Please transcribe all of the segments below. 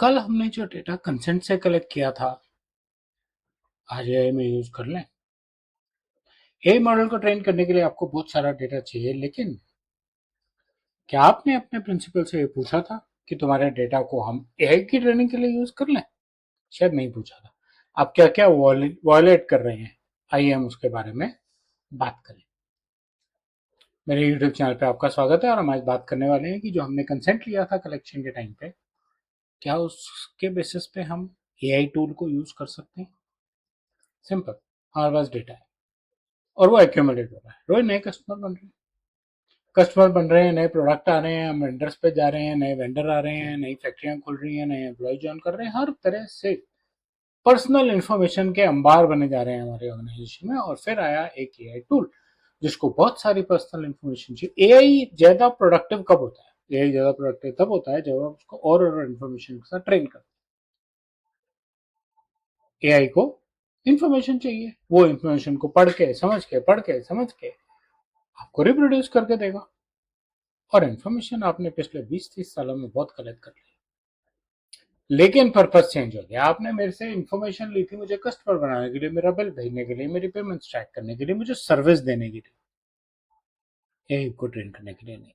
कल हमने जो डेटा कंसेंट से कलेक्ट किया था, आज एआई में यूज कर लें। एआई मॉडल को ट्रेन करने के लिए आपको बहुत सारा डेटा चाहिए, लेकिन क्या आपने अपने प्रिंसिपल से ये पूछा था कि तुम्हारे डेटा को हम एआई की ट्रेनिंग के लिए यूज कर लें? शायद नहीं पूछा था। आप क्या क्या वॉयलेट कर रहे हैं, आइए हम उसके बारे में बात करें। मेरे यूट्यूब चैनल पे आपका स्वागत है और हम आज बात करने वाले हैं कि जो हमने कंसेंट लिया था कलेक्शन के टाइम पे, क्या उसके बेसिस पे हम एआई टूल को यूज कर सकते हैं। सिंपल, हमारे पास डेटा है और वो एक्यूमुलेट हो रहा है, रोज नए कस्टमर बन रहे हैं, नए प्रोडक्ट आ रहे हैं, हम वेंडर्स पे जा रहे हैं, नए वेंडर आ रहे हैं, नई फैक्ट्रियां खुल रही हैं, नए एम्प्लॉय ज्वाइन कर रहे हैं। हर तरह से पर्सनल इंफॉर्मेशन के अंबार बने जा रहे हैं हमारे ऑर्गेनाइजेशन में। और फिर आया एक एआई टूल जिसको बहुत सारी पर्सनल इंफॉर्मेशन चाहिए। एआई ज्यादा प्रोडक्टिव कब होता है? एआई ज्यादा प्रोडक्टिव तब होता है जब आप उसको और इंफॉर्मेशन के साथ ट्रेन करते हैं। एआई को इंफॉर्मेशन चाहिए, वो इंफॉर्मेशन को पढ़ के समझ के आपको रिप्रोड्यूस करके देगा। और इन्फॉर्मेशन आपने पिछले 20-30 सालों में बहुत कलेक्ट कर ली, लेकिन पर्पस चेंज हो गया। आपने मेरे से इन्फॉर्मेशन ली थी मुझे कस्टमर बनाने के लिए, मेरा बिल भेजने के लिए, मेरी पेमेंट ट्रैक करने के लिए, मुझे सर्विस देने के लिए, यही को ट्रेन करने के लिए नहीं।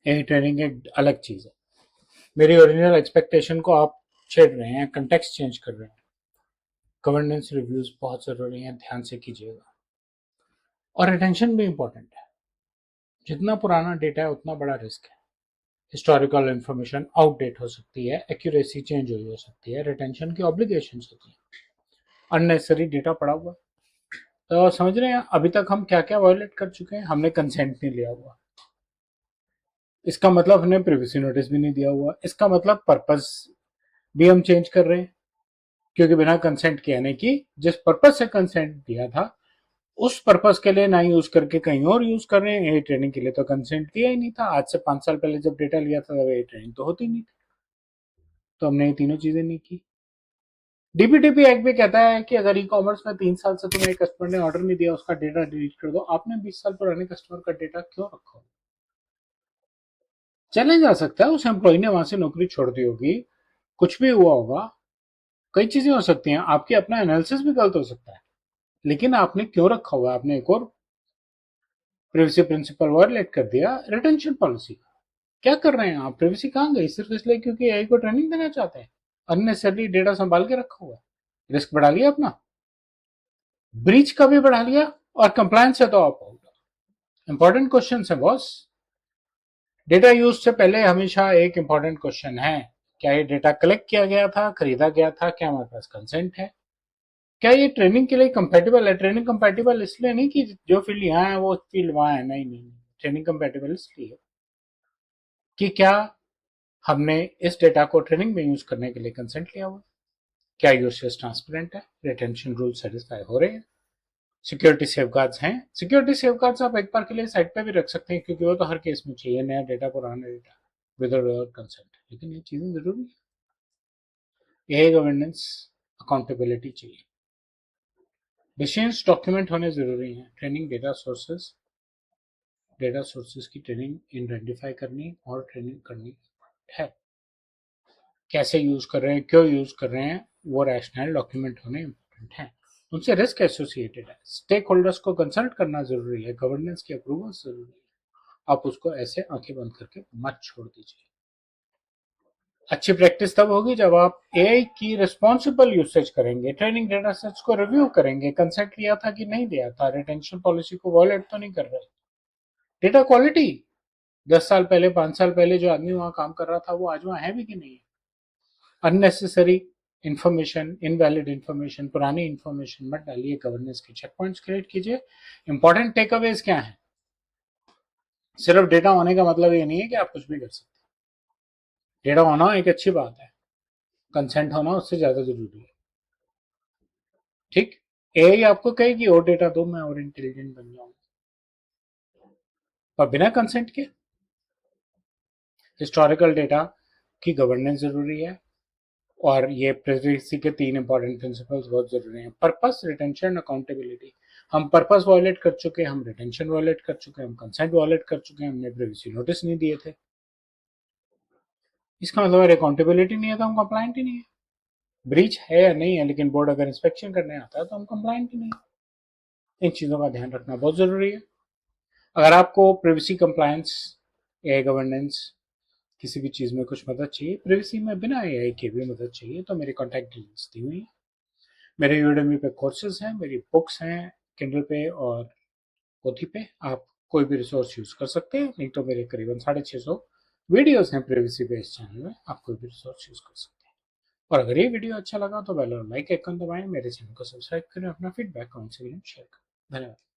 यही ट्रेनिंग एक अलग चीज है। मेरी ओरिजिनल एक्सपेक्टेशन को आप छेड़ रहे हैं, कंटेक्स्ट चेंज कर रहे हैं। गवर्नेंस रिव्यूज बहुत जरूरी हैं, ध्यान से कीजिएगा। और रिटेंशन भी इंपॉर्टेंट है। जितना पुराना डेटा है उतना बड़ा रिस्क है। हिस्टोरिकल इंफॉर्मेशन आउटडेट हो सकती है, एक्यूरेसी चेंज हुई हो सकती है, रिटेंशन की ऑब्लिगेशन होती है। अननेसेसरी डेटा पड़ा हुआ। तो समझ रहे हैं अभी तक हम क्या क्या वायलेट कर चुके हैं। हमने कंसेंट नहीं लिया हुआ, इसका मतलब हमने प्रिवेसी नोटिस भी नहीं दिया हुआ, इसका मतलब पर्पस भी हम चेंज कर रहे हैं, क्योंकि बिना कंसेंट के, यानी कि जिस पर्पस से कंसेंट दिया था उस पर्पस के लिए ना यूज करके कहीं और यूज कर रहे हैं। यही ट्रेनिंग के लिए तो कंसेंट दिया ही नहीं था। आज से 5 साल पहले जब डेटा लिया था तब यही ट्रेनिंग तो होती नहीं थी। तो हमने ये तीनों चीजें नहीं की। डीपीटीपी एक्ट भी कहता है कि अगर ई कॉमर्स में 3 साल से तुम्हें एक कस्टमर ने ऑर्डर नहीं दिया, उसका डेटा डिलीट कर दो। आपने 20 साल पुराने कस्टमर का डेटा क्यों रखा? चैलेंज आ सकता है, उस एम्प्लॉय ने वहां से नौकरी छोड़ दी होगी, कुछ भी हुआ होगा, कई चीजें हो सकती हैं, आपकी अपना एनालिसिस भी गलत हो सकता है, लेकिन आपने क्यों रखा हुआ है? आपने एक और प्रिवेसी प्रिंसिपल वायलेट कर दिया, रिटेंशन पॉलिसी। क्या कर रहे हैं आप? प्रिवेसी कहाँ गई? सिर्फ इसलिए क्योंकि एआई को ट्रेनिंग देना चाहते हैं। अननेसेसरली डेटा संभाल के रखा हुआ है, रिस्क बढ़ा लिया अपना, ब्रीच का भी बढ़ा लिया, और कंप्लायंस से तो आप इंपॉर्टेंट क्वेश्चन है बॉस। डेटा यूज से पहले हमेशा एक इंपॉर्टेंट क्वेश्चन है, क्या ये डेटा कलेक्ट किया गया था, खरीदा गया था, क्या हमारे पास कंसेंट है, क्या ये ट्रेनिंग के लिए कंपेटेबल है? ट्रेनिंग कंपेटेबल इसलिए नहीं कि जो फील्ड यहाँ है वो फील्ड वहां है, नहीं नहीं। ट्रेनिंग कंपेटेबल इसलिए कि क्या हमने इस डेटा को ट्रेनिंग में यूज करने के लिए कंसेंट लिया हुआ, क्या यूसेज ट्रांसपेरेंट है, रिटेंशन रूल सेटिस्फाई हो रहे हैं, सिक्योरिटी सेफगार्ड्स हैं। सिक्योरिटी सेफगार्ड्स आप एक बार के लिए साइड पे भी रख सकते हैं, क्योंकि वो तो हर केस में चाहिए, नया डेटा पुराना डेटा, विदाउट कंसेंट। लेकिन ये चीजें जरूरी है। ये गवर्नेंस, अकाउंटेबिलिटी चाहिए, डिसीजंस डॉक्यूमेंट होने जरूरी हैं। ट्रेनिंग डेटा सोर्सेज की ट्रेनिंग आइडेंटिफाई करनी और ट्रेनिंग करनी है। कैसे यूज कर रहे हैं, क्यों यूज कर रहे हैं, वो रैशनल डॉक्यूमेंट होने इंपॉर्टेंट है। उनसे रिस्क एसोसिएटेड है, स्टेक होल्डर्स को कंसल्ट करना जरूरी है, गवर्नेंस की अप्रूवल जरूरी है। आप उसको ऐसे आंखें बंद करके मत छोड़ दीजिए। अच्छी प्रैक्टिस तब होगी जब आप एआई की रिस्पॉन्सिबल यूसेज करेंगे, ट्रेनिंग डेटा सेट्स को रिव्यू करेंगे, कंसेंट लिया था कि नहीं दिया था, रिटेंशन पॉलिसी को वॉयलेट तो नहीं कर रहे। डेटा क्वालिटी, 10 साल पहले, 5 साल पहले जो आदमी वहां काम कर रहा था वो आज वहां है भी कि नहीं है? अननेसेसरी इंफॉर्मेशन, इनवैलिड इंफॉर्मेशन, पुरानी इंफॉर्मेशन मत डालिए। गवर्नेंस के चेक पॉइंट्स क्रिएट कीजिए। इंपॉर्टेंट टेकअवेज क्या है? सिर्फ डेटा होने का मतलब ये नहीं है कि आप कुछ भी कर सकते हैं। डेटा होना एक अच्छी बात है, कंसेंट होना उससे ज्यादा जरूरी है। ठीक, एआई आपको कहेगी और डेटा दो, मैं और इंटेलिजेंट बन जाऊंगा, पर बिना कंसेंट के। हिस्टोरिकल डेटा की गवर्नेंस जरूरी है। और ये प्रेसिडेंसी के 3 इंपॉर्टेंट प्रिंसिपल्स बहुत जरूरी हैं: पर्पस, रिटेंशन, अकाउंटेबिलिटी। हम पर्पस वायलेट कर चुके हैं, हम रिटेंशन वायलेट कर चुके हैं, हम कंसेंट वायलेट कर चुके हैं, हमने प्रिवेसी नोटिस नहीं दिए थे। इसका मतलब अगर अकाउंटेबिलिटी नहीं है तो हम कंप्लाइंट ही नहीं है। ब्रीच है या नहीं है, लेकिन बोर्ड अगर इंस्पेक्शन करने आता है तो हम कंप्लाइंट ही नहीं है। इन चीज़ों का ध्यान रखना बहुत ज़रूरी है। अगर आपको प्रिवेसी कंप्लायंस, एआई गवर्नेंस, किसी भी चीज़ में कुछ मदद चाहिए प्रिवेसी में बिना एआई के भी मदद चाहिए, तो मेरी कॉन्टैक्ट डिटेल्स दी हुई है। मेरे यूडेमी पे कोर्सेज हैं, मेरी बुक्स हैं किंडल पे और पोथी पे। आप कोई भी रिसोर्स यूज़ कर सकते हैं, नहीं तो मेरे करीबन 650 वीडियोस हैं प्रिवेसी बेस्ड चैनल में, आप कोई भी रिसोर्स यूज़ कर सकते हैं। और अगर ये वीडियो अच्छा लगा तो बेल और लाइक आइकन दबाएं, मेरे चैनल को सब्सक्राइब करें, अपना फीडबैक कमेंट सेक्शन में शेयर करें। धन्यवाद।